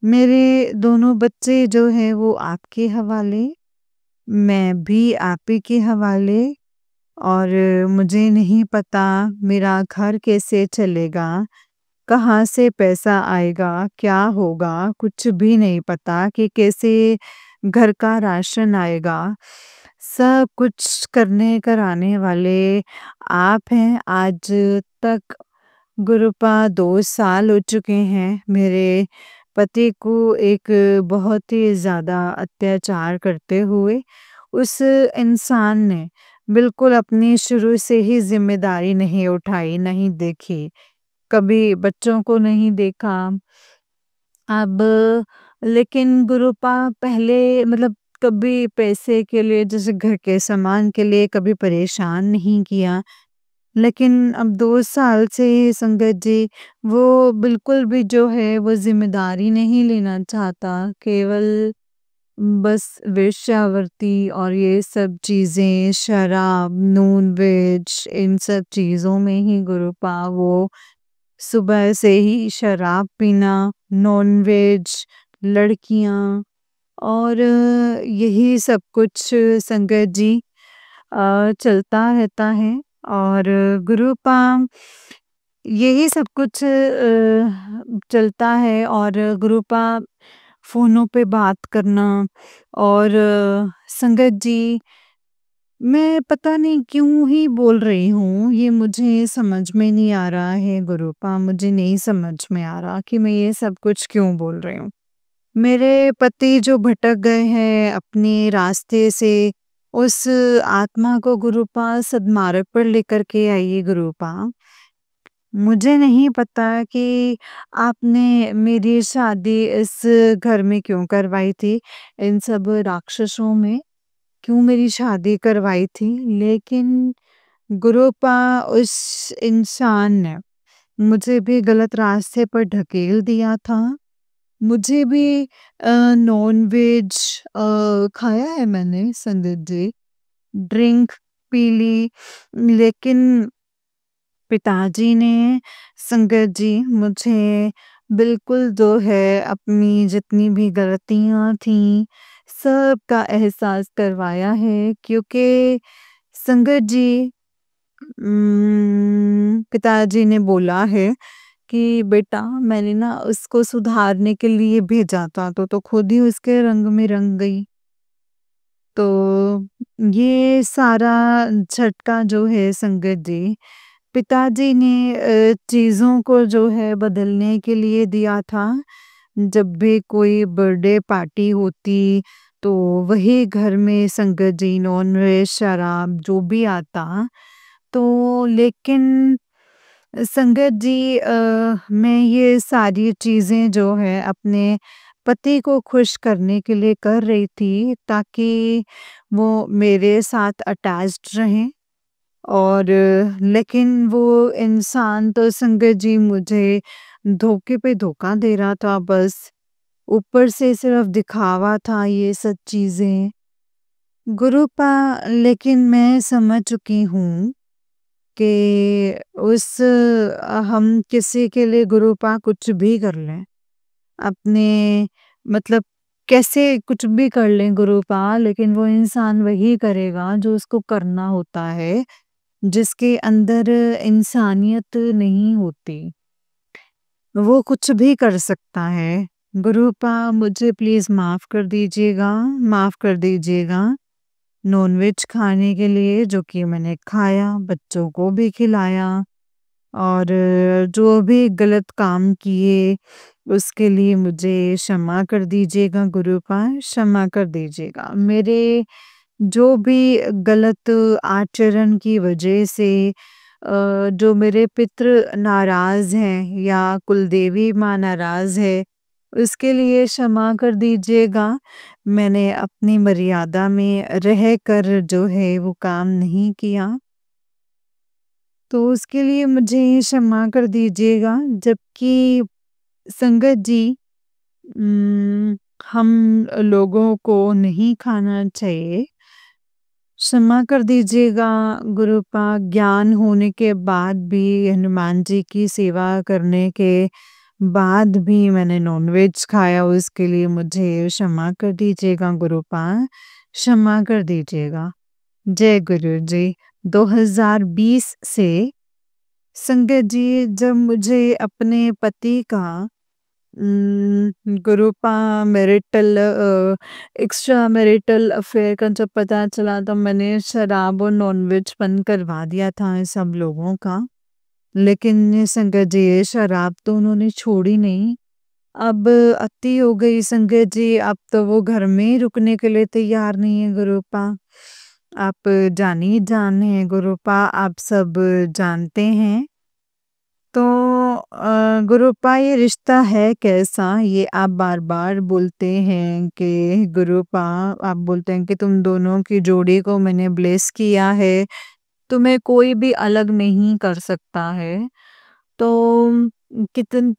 मेरे दोनों बच्चे जो हैं वो आपके हवाले, मैं भी आप ही के हवाले और मुझे नहीं पता मेरा घर कैसे चलेगा, कहाँ से पैसा आएगा, क्या होगा, कुछ भी नहीं पता कि कैसे घर का राशन आएगा। सब कुछ करने कराने वाले आप हैं। आज तक गुरुपा 2 साल हो चुके हैं मेरे पति को एक बहुत ही ज़्यादा अत्याचार करते हुए। उस इंसान ने बिल्कुल अपनी शुरू से ही ज़िम्मेदारी नहीं उठाई, नहीं देखी। कभी बच्चों को नहीं देखा। अब लेकिन गुरुपा पहले मतलब कभी पैसे के लिए जैसे घर के सामान के लिए कभी परेशान नहीं किया। लेकिन अब 2 साल से संगत जी वो बिल्कुल भी जो है वो ज़िम्मेदारी नहीं लेना चाहता। केवल बस वेश्यावृत्ति और ये सब चीज़ें, शराब, नॉन-वेज इन सब चीज़ों में ही गुरुपा वो सुबह से ही शराब पीना, नॉन-वेज, लड़कियाँ और यही सब कुछ संगत जी चलता रहता है और गुरुपा यही सब कुछ चलता है और गुरुपा फ़ोनों पे बात करना और संगत जी मैं पता नहीं क्यों ही बोल रही हूँ, ये मुझे समझ में नहीं आ रहा है गुरुपा, मुझे नहीं समझ में आ रहा कि मैं ये सब कुछ क्यों बोल रही हूँ। मेरे पति जो भटक गए हैं अपने रास्ते से, उस आत्मा को गुरुपा सद्मार्ग पर लेकर के आइए गुरुपा। मुझे नहीं पता कि आपने मेरी शादी इस घर में क्यों करवाई थी, इन सब राक्षसों में क्यों मेरी शादी करवाई थी, लेकिन गुरुपा उस इंसान ने मुझे भी गलत रास्ते पर ढकेल दिया था। मुझे भी नॉन-वेज खाया है मैंने संगत जी, ड्रिंक पी ली, लेकिन पिताजी ने संगत जी मुझे बिल्कुल जो है अपनी जितनी भी गलतियाँ थीं, सबका एहसास करवाया है क्योंकि संगत जी पिताजी ने बोला है कि बेटा मैंने ना उसको सुधारने के लिए भेजा था तो खुद ही उसके रंग में रंग गई। तो ये सारा झटका जो है संगत जी, पिताजी ने चीज़ों को जो है बदलने के लिए दिया था। जब भी कोई बर्थडे पार्टी होती तो वही घर में संगत जी नॉन-वेज, शराब जो भी आता तो लेकिन संगत जी मैं ये सारी चीज़ें जो है अपने पति को खुश करने के लिए कर रही थी ताकि वो मेरे साथ अटैच्ड रहें और लेकिन वो इंसान तो संगत जी मुझे धोखे पे धोखा दे रहा था बस। ऊपर से सिर्फ दिखावा था ये सब चीज़ें। गुरूपा लेकिन मैं समझ चुकी हूँ कि हम किसी के लिए गुरूपा कुछ भी कर लें। अपने मतलब कैसे कुछ भी कर लें गुरूपा लेकिन वो इंसान वही करेगा जो उसको करना होता है, जिसके अंदर इंसानियत नहीं होती। वो कुछ भी कर सकता है। गुरूपा मुझे प्लीज़ माफ़ कर दीजिएगा, माफ़ कर दीजिएगा। नॉनवेज खाने के लिए जो कि मैंने खाया, बच्चों को भी खिलाया और जो भी गलत काम किए उसके लिए मुझे क्षमा कर दीजिएगा गुरूपा, क्षमा कर दीजिएगा। मेरे जो भी गलत आचरण की वजह से जो मेरे पितृ नाराज़ हैं या कुलदेवी माँ नाराज़ है, उसके लिए क्षमा कर दीजिएगा। मैंने अपनी मर्यादा में रहकर जो है वो काम नहीं किया। तो उसके लिए मुझे क्षमा कर दीजिएगा जबकि संगत जी हम लोगों को नहीं खाना चाहिए। क्षमा कर दीजिएगा गुरूपा ज्ञान होने के बाद भी हनुमान जी की सेवा करने के बाद भी मैंने नॉनवेज खाया उसके लिए मुझे क्षमा कर दीजिएगा गुरूपा, क्षमा कर दीजिएगा। जय गुरु जी। 2020 से संगत जी जब मुझे अपने पति का गुरूपा मैरिटल एक्स्ट्रा मैरिटल अफेयर का जब पता चला तो मैंने शराब और नॉनवेज बंद करवा दिया था सब लोगों का। लेकिन संगत जी ये शराब तो उन्होंने छोड़ी नहीं। अब अति हो गई संगत जी, अब तो वो घर में ही रुकने के लिए तैयार नहीं है गुरूपा। आप जान ही जान हैं गुरूपा, आप सब जानते हैं। तो गुरूपा ये रिश्ता है कैसा? ये आप बार-बार बोलते हैं कि गुरूपा आप बोलते हैं कि तुम दोनों की जोड़ी को मैंने ब्लेस किया है, तुम्हें कोई भी अलग नहीं कर सकता है। तो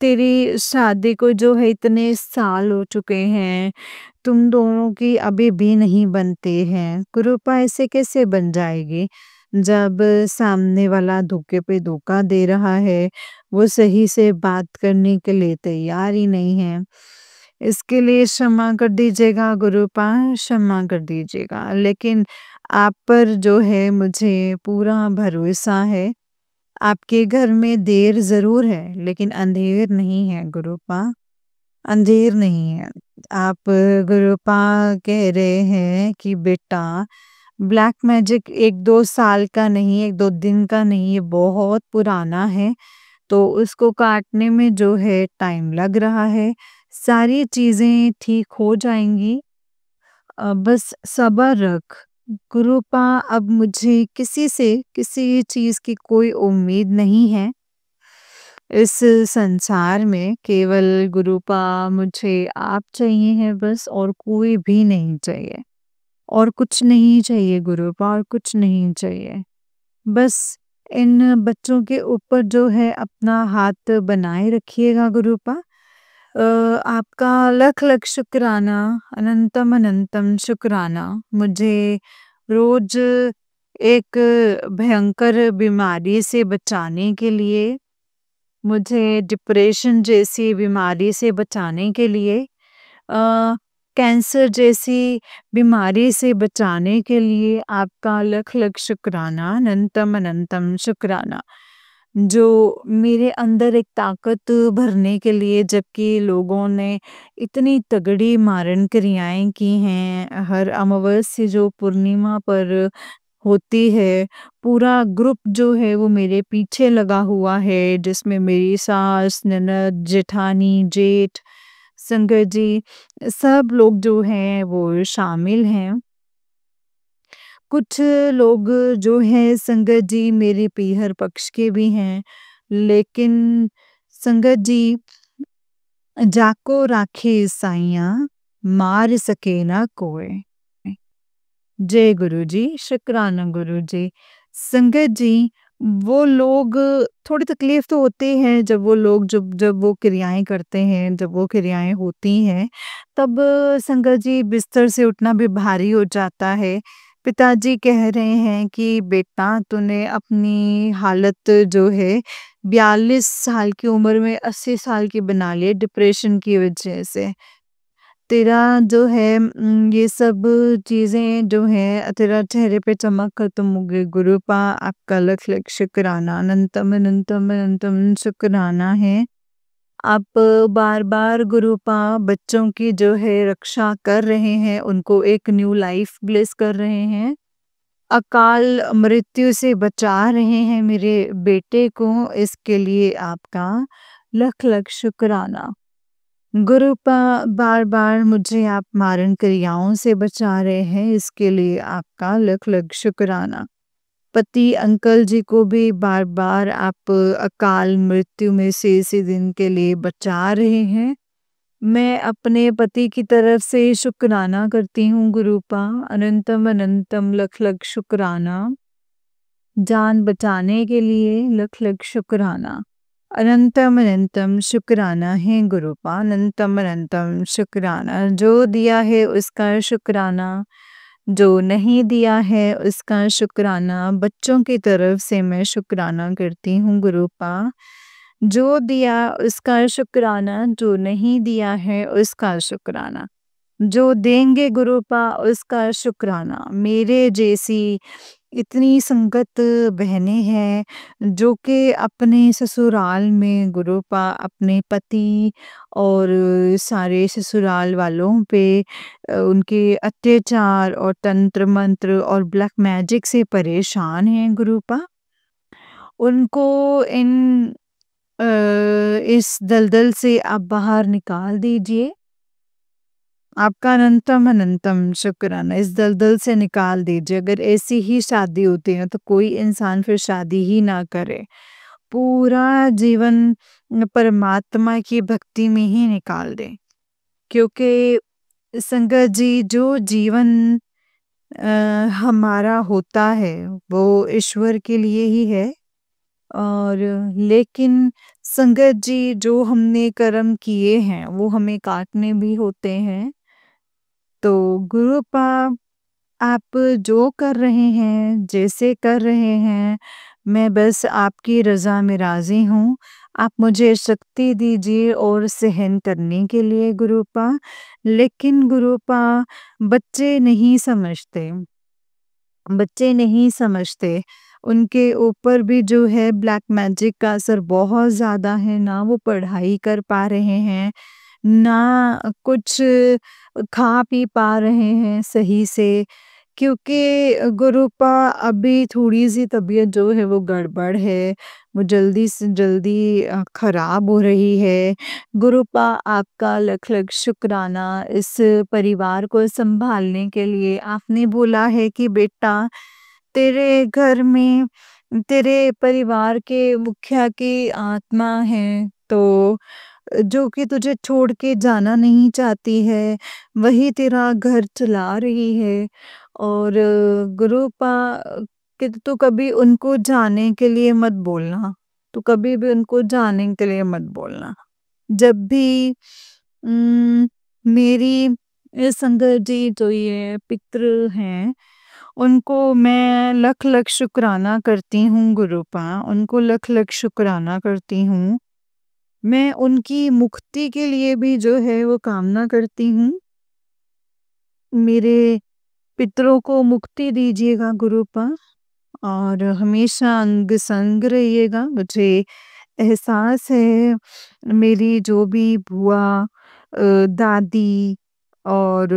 तेरी शादी को जो है इतने साल हो चुके हैं, तुम दोनों की अभी भी नहीं बनते हैं। कृपा ऐसे कैसे बन जाएगी? जब सामने वाला धोखे पे धोखा दे रहा है, वो सही से बात करने के लिए तैयार ही नहीं है। इसके लिए क्षमा कर दीजिएगा गुरूपा, क्षमा कर दीजिएगा। लेकिन आप पर जो है मुझे पूरा भरोसा है। आपके घर में देर ज़रूर है, लेकिन अंधेर नहीं है गुरूपा, अंधेर नहीं है। आप गुरूपा कह रहे हैं कि बेटा ब्लैक मैजिक 1-2 साल का नहीं, 1-2 दिन का नहीं, ये बहुत पुराना है, तो उसको काटने में जो है टाइम लग रहा है। सारी चीज़ें ठीक हो जाएँगी। बस सब्र रख। गुरूपा अब मुझे किसी से किसी चीज़ की कोई उम्मीद नहीं है। इस संसार में केवल गुरूपा मुझे आप चाहिए हैं बस और कोई भी नहीं चाहिए। और कुछ नहीं चाहिए गुरूपा और कुछ नहीं चाहिए। बस इन बच्चों के ऊपर जो है अपना हाथ बनाए रखिएगा गुरुपा। आपका लख लख शुक्राना, अनंतम अनंतम शुक्राना। मुझे रोज एक भयंकर बीमारी से बचाने के लिए, मुझे डिप्रेशन जैसी बीमारी से बचाने के लिए, अ, कैंसर जैसी बीमारी से बचाने के लिए आपका लख लख शुक्राना, अनंतम अनंतम शुक्राना। जो मेरे अंदर एक ताकत भरने के लिए, जबकि लोगों ने इतनी तगड़ी मारण क्रियाएं की हैं, हर अमावस्या जो पूर्णिमा पर होती है, पूरा ग्रुप जो है वो मेरे पीछे लगा हुआ है, जिसमें मेरी सास, ननद, जेठानी, जेठ, संगत जी, सब लोग जो हैं वो शामिल हैं। कुछ लोग जो हैं संगत जी मेरे पीहर पक्ष के भी हैं, लेकिन संगत जी जाको राखे साइयाँ, मार सके ना कोय। जय गुरु जी, शुक्राना गुरु जी। संगत जी, वो लोग, थोड़ी तकलीफ तो होती है जब वो लोग जब जब वो क्रियाएं करते हैं, जब वो क्रियाएं होती हैं, तब संगत जी बिस्तर से उठना भी भारी हो जाता है। पिताजी कह रहे हैं कि बेटा तूने अपनी हालत जो है 42 साल की उम्र में 80 साल की बना ली है डिप्रेशन की वजह से। तेरा जो है ये सब चीज़ें जो हैं तेरा चेहरे पे चमक खत्म हो गई गुरुपा। आपका लख लख शुक्राना, अनंतम अनंतम अनंतम शुक्राना है। आप बार बार गुरुपा बच्चों की जो है रक्षा कर रहे हैं, उनको एक न्यू लाइफ ब्लेस कर रहे हैं, अकाल मृत्यु से बचा रहे हैं मेरे बेटे को। इसके लिए आपका लख लख शुक्राना। गुरुपा बार बार मुझे आप मारण क्रियाओं से बचा रहे हैं, इसके लिए आपका लख लख शुक्राना। पति अंकल जी को भी बार बार आप अकाल मृत्यु में से इसी दिन के लिए बचा रहे हैं। मैं अपने पति की तरफ से शुक्राना करती हूँ गुरुपा, अनंतम अनंतम लख लख शुक्राना। जान बचाने के लिए लख लख शुक्राना, अनंतम अनंतम शुक्राना है गुरुपा, अनंतम अनंतम शुक्राना। जो दिया है उसका शुक्राना, जो नहीं दिया है उसका शुक्राना। बच्चों की तरफ से मैं शुक्राना करती हूँ गुरुपा। जो दिया उसका शुक्राना, जो नहीं दिया है उसका शुक्राना। जो देंगे गुरुपा उसका शुक्राना। मेरे जैसी इतनी संगत बहनें हैं जो कि अपने ससुराल में गुरुपा अपने पति और सारे ससुराल वालों पे उनके अत्याचार और तंत्र मंत्र और ब्लैक मैजिक से परेशान हैं गुरुपा। उनको इन इस दलदल से आप बाहर निकाल दीजिए। आपका अनंतम अनंतम शुक्राना, इस दलदल से निकाल दीजिए। अगर ऐसी ही शादी होती है तो कोई इंसान फिर शादी ही ना करे, पूरा जीवन परमात्मा की भक्ति में ही निकाल दे। क्योंकि संगत जी जो जीवन हमारा होता है वो ईश्वर के लिए ही है। और लेकिन संगत जी जो हमने कर्म किए हैं वो हमें काटने भी होते हैं। तो गुरुपा आप जो कर रहे हैं, जैसे कर रहे हैं, मैं बस आपकी रज़ा में राज़ी हूँ। आप मुझे शक्ति दीजिए और सहन करने के लिए गुरुपा। लेकिन गुरुपा बच्चे नहीं समझते, बच्चे नहीं समझते। उनके ऊपर भी जो है ब्लैक मैजिक का असर बहुत ज़्यादा है, ना वो पढ़ाई कर पा रहे हैं, ना कुछ खा पी पा रहे हैं सही से। क्योंकि गुरुपा अभी थोड़ी-सी तबीयत जो है वो गड़बड़ है, वो जल्दी से जल्दी खराब हो रही है। गुरुपा आपका लख-लख शुक्राना इस परिवार को सँभालने के लिए। आपने बोला है कि बेटा तेरे घर में तेरे परिवार के मुखिया की आत्मा है, तो जो कि तुझे छोड़ के जाना नहीं चाहती है, वही तेरा घर चला रही है। और गुरुपा कि "तू कभी उनको जाने के लिए मत बोलना, तू कभी भी उनको जाने के लिए मत बोलना"। जब भी उम, मेरी संगत जी जो ये पितृ हैं, उनको मैं लख-लख शुक्राना करती हूँ गुरूपा, उनको लख-लख शुक्राना करती हूँ। मैं उनकी मुक्ति के लिए भी जो है वो कामना करती हूँ। मेरे पितरों को मुक्ति दीजिएगा गुरूपा और हमेशा अंग संग रहिएगा। मुझे एहसास है मेरी जो भी बुआ दादी और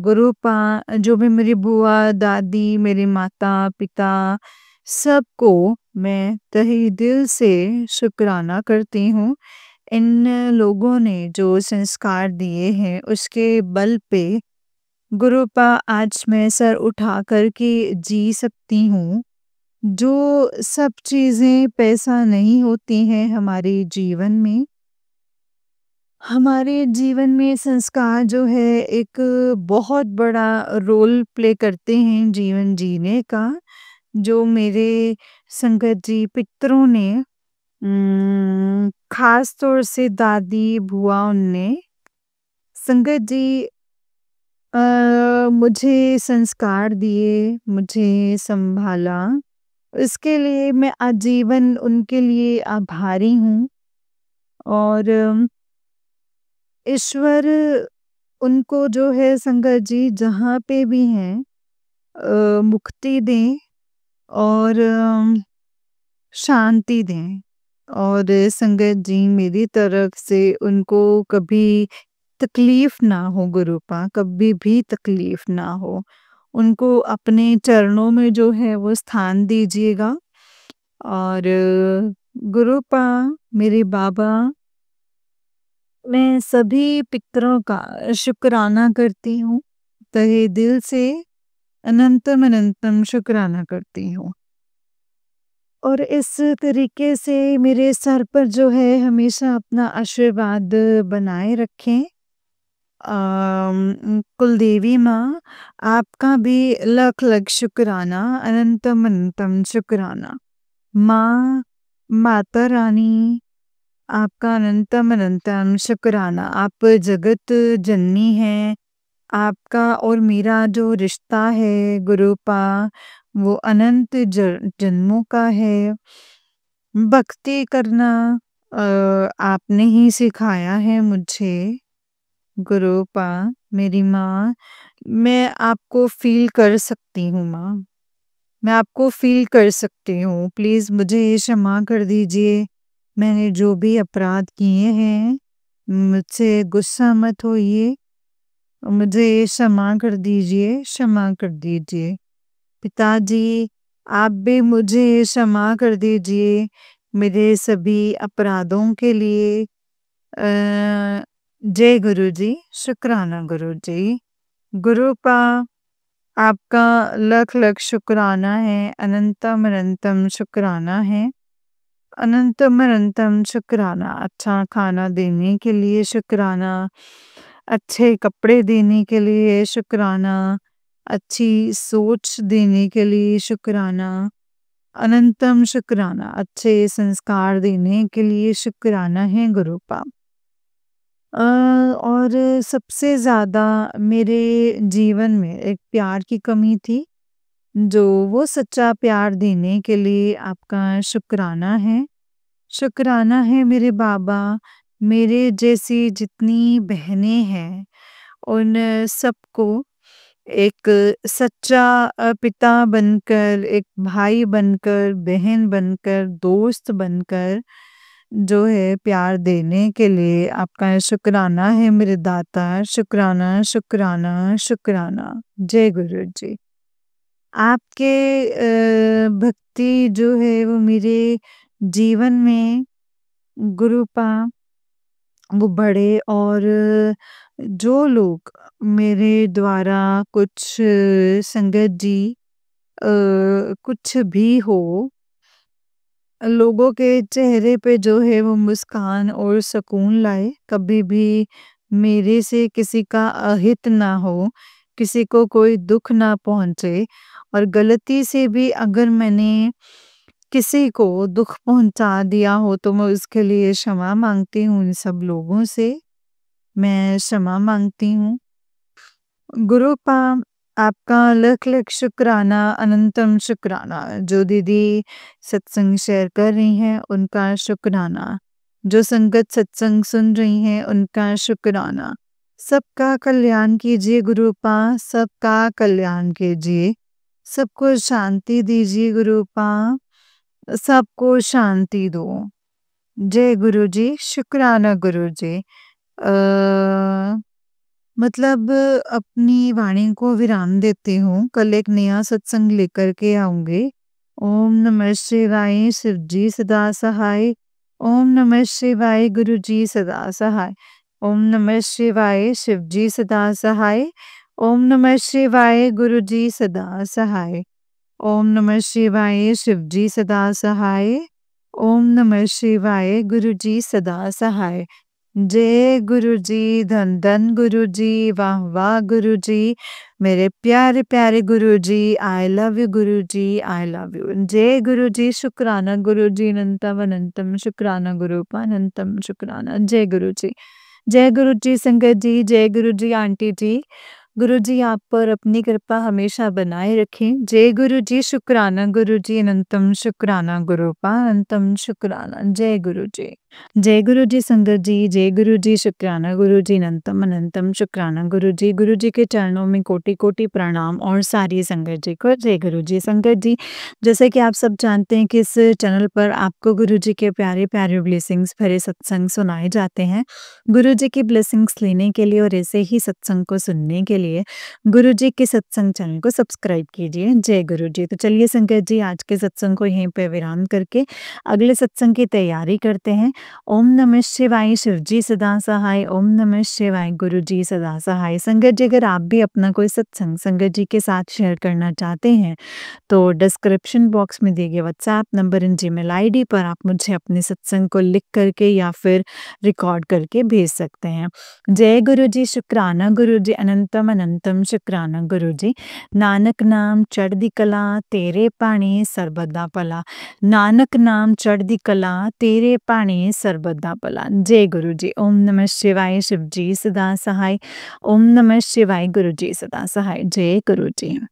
गुरूपा जो भी मेरी बुआ, दादी, मेरे माता-पिता सबको मैं तहे दिल से शुक्राना करती हूँ। इन लोगों ने जो संस्कार दिए हैं उसके बल पे गुरूपा आज मैं सर उठा कर के जी सकती हूँ। जो सब चीज़ें पैसा नहीं होती हैं हमारे जीवन में, हमारे जीवन में संस्कार जो है एक बहुत बड़ा रोल प्ले करते हैं जीवन जीने का। जो मेरे संगत जी पितरों ने खास तौर से दादी बुआओं ने संगत जी मुझे संस्कार दिए, मुझे संभाला, इसके लिए मैं आजीवन उनके लिए आभारी हूँ। और ईश्वर उनको जो है संगत जी जहाँ पे भी हैं मुक्ति दें और शांति दें। और संगत जी मेरी तरफ से उनको कभी तकलीफ ना हो गुरूपा, कभी भी तकलीफ ना हो। उनको अपने चरणों में जो है वो स्थान दीजिएगा। और गुरूपा मेरे बाबा, मैं सभी पितरों का शुक्राना करती हूँ। तहे दिल से अनंतम अनंतम शुक्राना करती हूँ। और इस तरीके से मेरे सर पर जो है हमेशा अपना आशीर्वाद बनाए रखें। कुलदेवी माँ, आपका भी लख लख शुक्राना, अनंतम अनंतम शुक्राना। माँ, माता रानी, आपका अनंतम अनंतम शुक्राना। आप जगत जननी हैं। आपका और मेरा जो रिश्ता है गुरूपा, वो अनंत जन्मों का है। भक्ति करना आपने ही सिखाया है मुझे गुरूपा। मेरी माँ, मैं आपको फ़ील कर सकती हूँ माँ, मैं आपको फ़ील कर सकती हूँ। प्लीज़ मुझे क्षमा कर दीजिए। मैंने जो भी अपराध किए हैं, मुझसे गुस्सा मत होइए। मुझे क्षमा कर दीजिए, क्षमा कर दीजिए। पिताजी, आप भी मुझे क्षमा कर दीजिए मेरे सभी अपराधों के लिए। जय गुरुजी, शुक्राना गुरुजी। गुरूपा, आपका लख लख शुक्राना है, अनंतम अनंतम शुक्राना है। अनंतम अनंतम शुक्राना। अच्छा खाना देने के लिए शुक्राना, अच्छे कपड़े देने के लिए शुक्राना, अच्छी सोच देने के लिए शुक्राना, अनंतम शुक्राना। अच्छे संस्कार देने के लिए शुक्राना है गुरूपा। और सबसे ज़्यादा मेरे जीवन में एक प्यार की कमी थी, जो वो सच्चा प्यार देने के लिए आपका शुक्राना है। शुक्राना है मेरे बाबा, मेरे जैसी जितनी बहनें हैं, उन सबको एक सच्चा पिता बनकर, एक भाई बनकर, बहन बनकर, दोस्त बनकर जो है प्यार देने के लिए आपका शुक्राना है मेरे दाता। शुक्राना, शुक्राना, शुक्राना। जय गुरु जी। आपके भक्ति जो है वो मेरे जीवन में गुरूपा वो बढ़े। और जो लोग मेरे द्वारा कुछ संगत जी कुछ भी हो, लोगों के चेहरे पे जो है वो मुस्कान और सुकून लाए। कभी भी मेरे से किसी का अहित ना हो, किसी को कोई दुख ना पहुँचे और गलती से भी अगर मैंने किसी को दुख पहुँचा दिया हो तो मैं उसके लिए क्षमा माँगती हूँ इन सब लोगों से। मैं क्षमा माँगती हूँ। गुरुपा आपका लख-लख शुक्राना, अनंतम शुक्राना। जो दीदी सत्संग शेयर कर रही हैं उनका शुक्राना। जो संगत सत्संग सुन रही हैं उनका शुक्राना। सबका कल्याण कीजिए गुरुपा, सबका कल्याण कीजिए। सबको शांति दीजिए गुरुपा, सबको शांति दो। जय गुरुजी, शुक्राना गुरुजी। मतलब अपनी वाणी को विराम देती हूँ। कल एक नया सत्संग लेकर के आऊँगी। ओम नमः शिवाय, शिव जी सदा सहाय। ओम नमः शिवाय, गुरु जी सदा सहाय। ओम नमः शिवाय, शिव जी सदा सहाय। ओम नमः शिवाय, गुरु जी सदा सहाय। ओम नमः शिवाय, शिव जी सदा सहाय। ओम नमः शिवाय, गुरु जी सदा सहाय। जय गुरु जी, धन धन गुरु जी, वाह वाह गुरु जी, मेरे प्यारे प्यारे गुरु जी, I love you Guru ji, I love you. जय गुरु जी, शुक्राना गुरु जी, अनंतम अनंतम शुक्राना गुरु अनंतम शुक्राना। जय गुरु जी, जय गुरु जी संगत जी, जय गुरु जी आंटी जी। गुरु जी आप पर अपनी कृपा हमेशा बनाए रखें। जय गुरु जी, शुक्राना गुरु जी, अनंतम शुक्राना गुरु अनंतम शुक्राना। जय गुरु जी, जय गुरु जी संगत जी, जय गुरु जी, शुक्राना गुरु जी, अनंतम अनंतम शुक्राना गुरु जी। गुरु जी के चरणों में कोटि कोटि प्रणाम और सारी संगत जी को जय गुरु जी। संगत जी, जैसे कि आप सब जानते हैं कि इस चैनल पर आपको गुरु जी के प्यारे प्यारे ब्लेसिंग्स भरे सत्संग सुनाए जाते हैं। गुरु जी की ब्लेसिंग्स लेने के लिए और ऐसे ही सत्संग को सुनने के लिए गुरु जी के सत्संग चैनल को सब्सक्राइब कीजिए। जय गुरु जी। तो चलिए संगत जी, आज के सत्संग को यहीं पे विराम करके अगले सत्संग की तैयारी करते हैं। ओम नमः शिवाय, शिव जी सदा सहाय। ओम नमः शिवाय, गुरु जी सदा सहाय। संगत जी, अगर आप भी अपना कोई सत्संग संगत जी के साथ शेयर करना चाहते हैं तो डिस्क्रिप्शन बॉक्स में दिए गए WhatsApp number and Gmail ID पर आप मुझे अपने सत्संग को लिख करके या फिर रिकॉर्ड करके भेज सकते हैं। जय गुरु जी, शुक्राना गुरु जी, अनंतम अनंतम शुक्राना गुरु जी। नानक नाम चढ़दी कला, तेरे पाणी सर्बदा भला। नानक नाम चढ़दी कला, तेरे पाणी सर्बदा भला। जय गुरु जी। ओम नमः शिवाय, शिव जी सदा सहाय। ओम नमः शिवाय, गुरु जी सदा सहाय। जय गुरु जी।